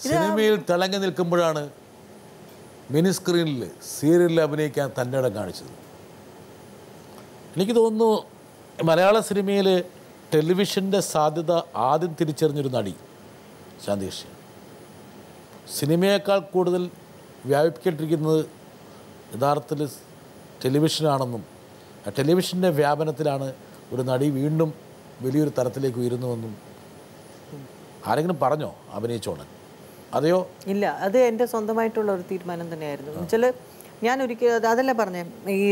സിനിമയിൽ തിളങ്ങി നിൽക്കുമ്പോഴാണ് മിനി സ്ക്രീനിൽ സീരിയലിൽ അഭിനയിക്കാൻ തൻ്റെ ഇടം കാണിച്ചത്. എനിക്ക് തോന്നുന്നു മലയാള സിനിമയിൽ ടെലിവിഷൻ്റെ സാധ്യത ആദ്യം തിരിച്ചറിഞ്ഞൊരു നടി ശാന്തികൃഷ്ണൻ. സിനിമയേക്കാൾ കൂടുതൽ വ്യാപിപ്പിക്കേണ്ടിരിക്കുന്നത് യഥാർത്ഥത്തിൽ ടെലിവിഷനാണെന്നും ആ ടെലിവിഷൻ്റെ വ്യാപനത്തിലാണ് ഒരു നടി വീണ്ടും വലിയൊരു തരത്തിലേക്ക് ഉയരുന്നുവെന്നും ആരെങ്കിലും പറഞ്ഞോ അഭിനയിച്ചോളാൻ? അതെയോ? ഇല്ല, അത് എൻ്റെ സ്വന്തമായിട്ടുള്ള ഒരു തീരുമാനം തന്നെയായിരുന്നു. എന്നുവെച്ചാൽ ഞാൻ ഒരിക്കലും അതല്ല പറഞ്ഞേ, ഈ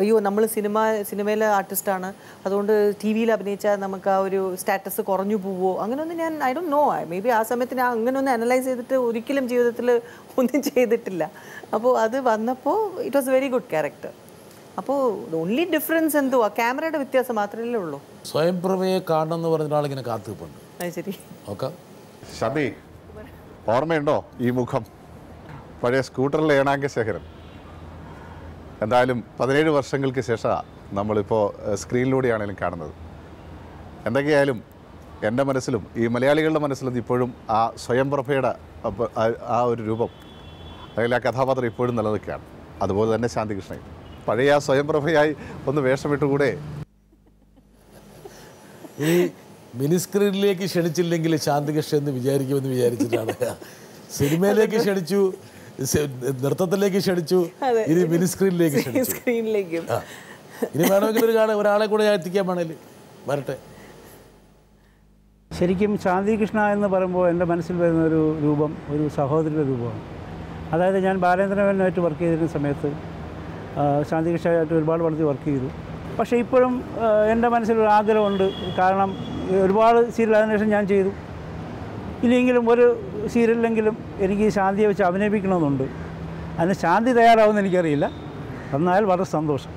അയ്യോ നമ്മൾ സിനിമയിലെ ആർട്ടിസ്റ്റാണ്, അതുകൊണ്ട് ടി വിയിൽ അഭിനയിച്ചാൽ നമുക്ക് ആ ഒരു സ്റ്റാറ്റസ് കുറഞ്ഞു പോവോ, അങ്ങനെയൊന്നും ഞാൻ I don't know. May be ആ സമയത്ത് ഞാൻ അങ്ങനെയൊന്നും അനലൈസ് ചെയ്തിട്ട് ഒരിക്കലും ജീവിതത്തിൽ ഒന്നും ചെയ്തിട്ടില്ല. അപ്പോൾ അത് വന്നപ്പോൾ it was very good character. അപ്പോൾ ഓൺലി ഡിഫറൻസ് എന്തുവാ, ക്യാമറയുടെ വ്യത്യാസം മാത്രമല്ലേ ഉള്ളൂ. സ്വയം പ്രഭയെ കാണണമെന്ന് പറഞ്ഞ ആളിങ്ങനെ കാത്തുനിൽപ്പുണ്ട്. അത് ശരി. ഓക്കെ ഷമി, ഓർമ്മയുണ്ടോ ഈ മുഖം? പഴയ സ്കൂട്ടറിലെ ഏണാങ്ക ശേഖരൻ. എന്തായാലും 17 വർഷങ്ങൾക്ക് ശേഷമാണ് നമ്മളിപ്പോൾ സ്ക്രീനിലൂടെയാണെങ്കിലും കാണുന്നത്. എന്തൊക്കെയായാലും എൻ്റെ മനസ്സിലും ഈ മലയാളികളുടെ മനസ്സിലും ഇപ്പോഴും ആ സ്വയംപ്രഭയുടെ ആ ഒരു രൂപം, അല്ലെങ്കിൽ ആ കഥാപാത്രം ഇപ്പോഴും നിലനിൽക്കുകയാണ്. അതുപോലെ തന്നെ ശാന്തികൃഷ്ണൻ പഴയ ആ സ്വയംപ്രഭയായി ഒന്ന് വേഷമിട്ടുകൂടെ? ഈ മിനി സ്ക്രീനിലേക്ക് ക്ഷണിച്ചില്ലെങ്കിൽ ശാന്തികൃഷ്ണൻ എന്ന് വിചാരിക്കുമെന്ന് വിചാരിച്ചിട്ടാണ് സിനിമയിലേക്ക് ക്ഷണിച്ചു, നൃത്തത്തിലേക്ക് ക്ഷണിച്ചു, ഇനി മിനി സ്ക്രീനിലേക്ക് ക്ഷണിച്ചു. ഇനി വേണമെങ്കിൽ ഒരാളെ കൂടെ എത്തിക്കാൻ വേണേൽ വരട്ടെ. ശരിക്കും ശാന്തികൃഷ്ണ എന്ന് പറയുമ്പോൾ എൻ്റെ മനസ്സിൽ വരുന്ന ഒരു രൂപം ഒരു സഹോദരിയുടെ രൂപമാണ്. അതായത് ഞാൻ ബാലേന്ദ്രനായിട്ട് വർക്ക് ചെയ്തിരുന്ന സമയത്ത് ശാന്തികൃഷ്ണയായിട്ട് ഒരുപാട് വളർത്തി വർക്ക് ചെയ്തു. പക്ഷേ ഇപ്പോഴും എൻ്റെ മനസ്സിലൊരു ആഗ്രഹമുണ്ട്. കാരണം ഒരുപാട് സീരിയൽ അതിനുശേഷം ഞാൻ ചെയ്തു. ഇനിയെങ്കിലും ഒരു സീരിയലിലെങ്കിലും എനിക്ക് ശാന്തിയെ വെച്ച് അഭിനയിപ്പിക്കണമെന്നുണ്ട്. അതിന് ശാന്തി തയ്യാറാവുമെന്ന് എനിക്കറിയില്ല. എന്നാൽ വളരെ സന്തോഷം.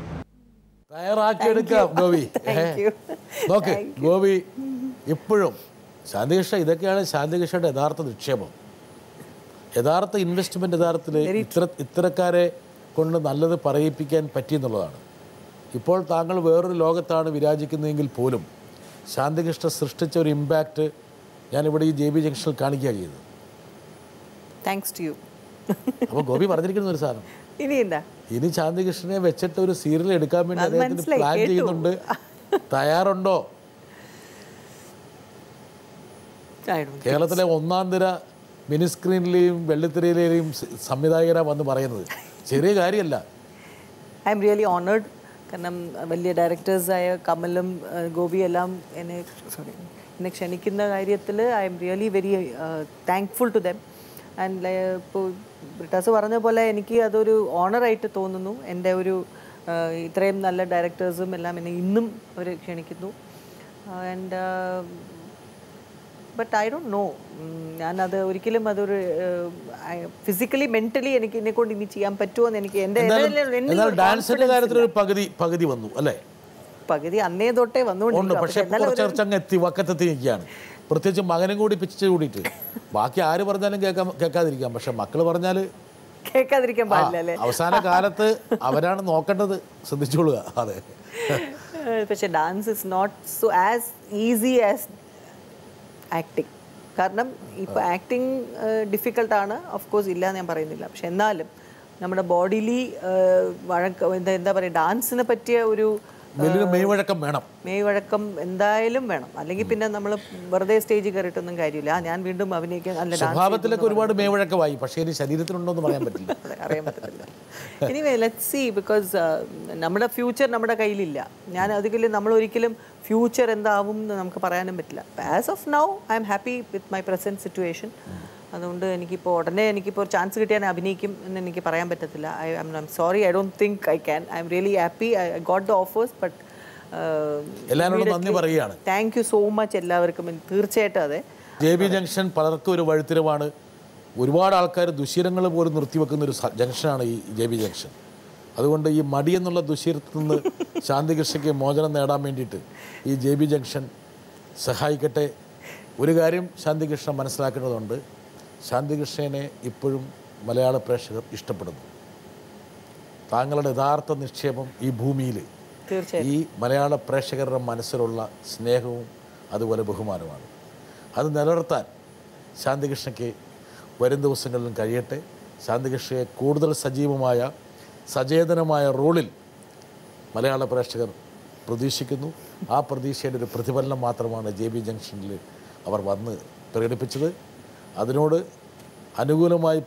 തയ്യാറാക്കിയെടുക്കാം ഗോപി. ഓക്കെ ഗോപി, ഇപ്പോഴും ശാന്തികൃഷ്ണ, ഇതൊക്കെയാണ് ശാന്തികൃഷ്ണയുടെ യഥാർത്ഥ നിക്ഷേപം, യഥാർത്ഥ ഇൻവെസ്റ്റ്മെൻറ്റ്. യഥാർത്ഥത്തിൽ ഇത്തരക്കാരെ കൊണ്ട് നല്ലത് പറയിപ്പിക്കാൻ പറ്റിയെന്നുള്ളതാണ്. ഇപ്പോൾ താങ്കൾ വേറൊരു ലോകത്താണ് വിരാജിക്കുന്നതെങ്കിൽ പോലും ശാന്തികൃഷ്ണ സൃഷ്ടിച്ച ഒരു ഇമ്പാക്റ്റ് ഞാനിവിടെ ഈ JB ജംഗ്ഷനിൽ കാണിക്കുക ചെയ്തത്. Thanks to you. അപ്പോൾ ഗോപി പറഞ്ഞിരിക്കുന്ന ഒരു സാധനം, ഇനി ശാന്തികൃഷ്ണനെ വെച്ചിട്ട് ഒരു സീരിയൽ എടുക്കാൻ വേണ്ടി അദ്ദേഹത്തിന് പ്ലാൻ ചെയ്യുന്നുണ്ട്. തയ്യാറുണ്ടോ? കേരളത്തിലെ ഒന്നാം നിര മിനി സ്ക്രീനിലെയും വെള്ളിത്തിരയിലെയും സംവിധായകരാ വന്ന് പറയുന്നത് ചെറിയ കാര്യമല്ല. I am really honoured. കാരണം വലിയ ഡയറക്ടേഴ്സായ കമലും ഗോപിയെല്ലാം എന്നെ ക്ഷണിക്കുന്ന കാര്യത്തിൽ I am really very thankful to them. And ഇപ്പോൾ ബ്രിട്ടാസ് പറഞ്ഞ പോലെ എനിക്ക് അതൊരു ഓണറായിട്ട് തോന്നുന്നു. എൻ്റെ ഒരു ഇത്രയും നല്ല ഡയറക്ടേഴ്സും എല്ലാം എന്നെ ഇന്നും അവർ ക്ഷണിക്കുന്നു. And but I don't know, ഞാനത് ഒരിക്കലും അതൊരു ഫിസിക്കലി മെൻ്റലി എനിക്ക് എന്നെക്കൊണ്ട് ഇനി ചെയ്യാൻ പറ്റുമോ എന്ന് എനിക്ക് പകുതി വന്നു അല്ലേ? പകുതി അന്നേ തൊട്ടേ വന്നുകൊണ്ട്, പക്ഷേ വക്കത്തെത്തിയിരിക്കുകയാണ്. പ്രത്യേകിച്ച് മകനും കൂടി പിച്ച് കൂടിയിട്ട് ബാക്കി ആര് പറഞ്ഞാലും കേൾക്കാതിരിക്കാം, പക്ഷെ മക്കള് പറഞ്ഞാൽ കേൾക്കാതിരിക്കാൻ പാടില്ല അല്ലേ? അവസാന കാലത്ത് അവരാണ് നോക്കേണ്ടത്, ശ്രദ്ധിച്ചോളുക. അതെ, പക്ഷെ dance is not so as easy as acting. കാരണം ഇപ്പോൾ ആക്ടിങ് ഡിഫിക്കൽട്ടാണ്, ഓഫ് കോഴ്സ് ഇല്ല എന്ന് ഞാൻ പറയുന്നില്ല. പക്ഷെ എന്നാലും നമ്മുടെ ബോഡിലി എന്താ പറയുക, ഡാൻസിനെ പറ്റിയ ഒരു മെയ്വഴക്കം വേണം. മെയ്വഴക്കം എന്തായാലും വേണം. അല്ലെങ്കിൽ പിന്നെ നമ്മൾ വെറുതെ സ്റ്റേജിൽ കയറിയിട്ടൊന്നും കാര്യമില്ല. ഞാൻ വീണ്ടും അഭിനയിക്കാൻ അല്ല, സ്വഭാവത്തിലൊക്കെ ഒരുപാട് മെയ്വഴക്കമായി, പക്ഷേ ഇനി ശരീരത്തിലുണ്ടോ എന്ന് പറയാൻ പറ്റില്ല. അറിയാൻ പറ്റത്തില്ല. എനിവേ ലെറ്റ്സ് സീ, ബിക്കോസ് നമ്മുടെ ഫ്യൂച്ചർ നമ്മുടെ കയ്യിലില്ല. ഞാൻ അതിൽ നമ്മളൊരിക്കലും ഫ്യൂച്ചർ എന്താവും എന്ന് നമുക്ക് പറയാനും പറ്റില്ല. As of now I am happy with my present situation. അതുകൊണ്ട് എനിക്കിപ്പോൾ ഉടനെ എനിക്കിപ്പോൾ ഒരു ചാൻസ് കിട്ടിയാൽ അഭിനയിക്കും എന്ന് എനിക്ക് പറയാൻ പറ്റത്തില്ല. I am sorry, I don't think I can. I am really happy, I got the offers. But എല്ലാവരോടും നന്ദി പറയുകയാണ്. താങ്ക് യു സോ മച്ച് എല്ലാവർക്കും. തീർച്ചയായിട്ടും അതെ, JB ജംഗ്ഷൻ പലർക്കും ഒരു വഴിത്തിരിവാണ്. ഒരുപാട് ആൾക്കാർ ദുശീലങ്ങൾ പോലും നിർത്തിവെക്കുന്ന ഒരു ജംഗ്ഷനാണ് ഈ JB ജംഗ്ഷൻ. അതുകൊണ്ട് ഈ മടി എന്നുള്ള ദുശീലത്തിൽ നിന്ന് ശാന്തികൃഷ്ണയ്ക്ക് മോചനം നേടാൻ വേണ്ടിയിട്ട് ഈ JB ജംഗ്ഷൻ സഹായിക്കട്ടെ. ഒരു കാര്യം ശാന്തികൃഷ്ണൻ മനസ്സിലാക്കേണ്ടതുണ്ട്, ശാന്തികൃഷ്ണനെ ഇപ്പോഴും മലയാള പ്രേക്ഷകർ ഇഷ്ടപ്പെടുന്നു. താങ്കളുടെ യഥാർത്ഥ നിക്ഷേപം ഈ ഭൂമിയിൽ ഈ മലയാള പ്രേക്ഷകരുടെ മനസ്സിലുള്ള സ്നേഹവും അതുപോലെ ബഹുമാനമാണ്. അത് നിലനിർത്താൻ ശാന്തികൃഷ്ണയ്ക്ക് വരും ദിവസങ്ങളിലും കഴിയട്ടെ. ശാന്തികൃഷ്ണയെ കൂടുതൽ സജീവമായ സചേതനമായ റോളിൽ മലയാള പ്രേക്ഷകർ പ്രതീക്ഷിക്കുന്നു. ആ പ്രതീക്ഷയുടെ ഒരു പ്രതിഫലനം മാത്രമാണ് JB ജംഗ്ഷനിൽ അവർ വന്ന് പ്രകടിപ്പിച്ചത്. അതിനോട് അനുകൂലമായി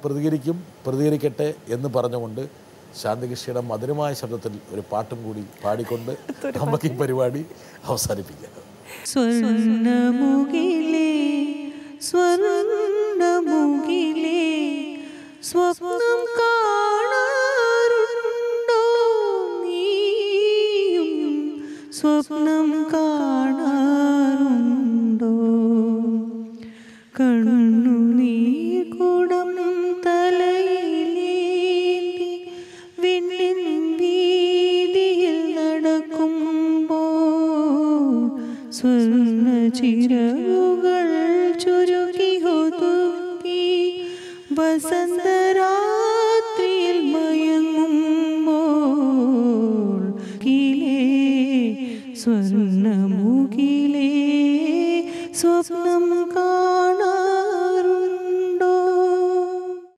പ്രതികരിക്കട്ടെ എന്ന് പറഞ്ഞുകൊണ്ട് ശാന്തികൃഷ്ണയുടെ മധുരമായ ശബ്ദത്തിൽ ഒരു പാട്ടും കൂടി പാടിക്കൊണ്ട് നമുക്ക് ഈ പരിപാടി അവസാനിപ്പിക്കാം. സ്വർണ്ണമുകിലേ സ്വർണ്ണമുകിലേ സ്വപ്നം കാണാറുണ്ടോ നീയും സ്വപ്നം കാണാറുണ്ടോ കണ്ണുനീർ കുടം തലയിലേന്തി വിണ്ണിൻ വീതിയിൽ നടക്കുമ്പോൾ സ്വർണ്ണ ചിറകുകൾ ചുരുക്കി ഒതുക്കി വസന്തരാത്രിയിൽ മയങ്ങുമ്പോൾ കിലേ സ്വർണ്ണമുകിലേ സ്വപ്നം